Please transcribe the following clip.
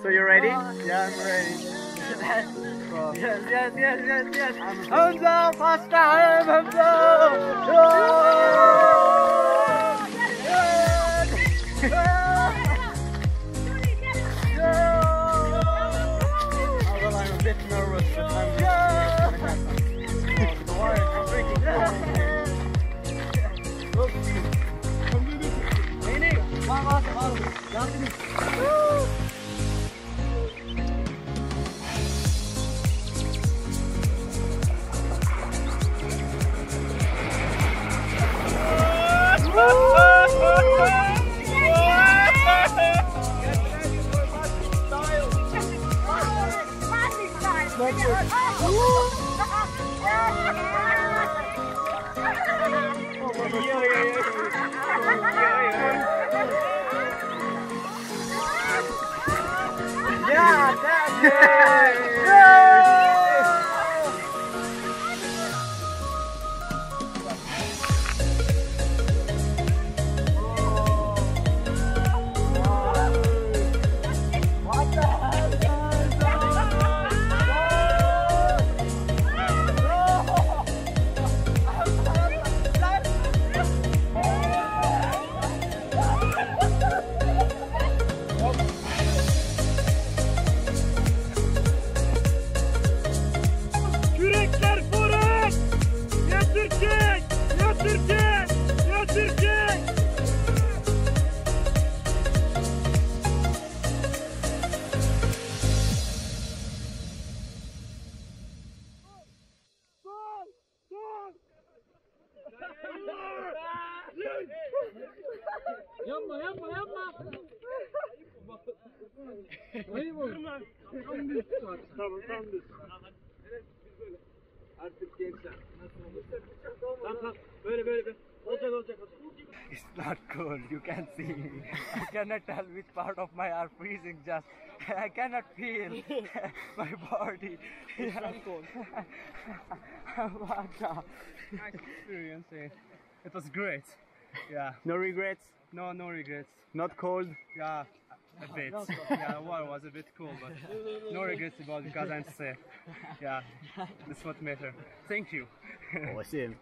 So you ready? Yeah, I'm ready. Yes. Hamza, first time, Hamza! Well, I'm a bit nervous, but I'm the water is freaking cold. Yeah, that's it! What the hell? Kürekler forek! Yatıracak! Yatıracak! Yatıracak! Sol! Sol! Yapma! Ayıp olur. Tam düz. Tamam. Artık gençler. Nasıl olur? Tamam. Böyle. Olacak. It's not cold, you can see. I cannot tell which part of my are freezing just. I cannot feel my body. It's not cold. What the nice experience. It was great. Yeah. No regrets? No regrets. Not cold? Yeah, a bit. Yeah, the water was a bit cool, but no regrets about it because I'm safe. Yeah, that's what matters. Thank you. Awesome.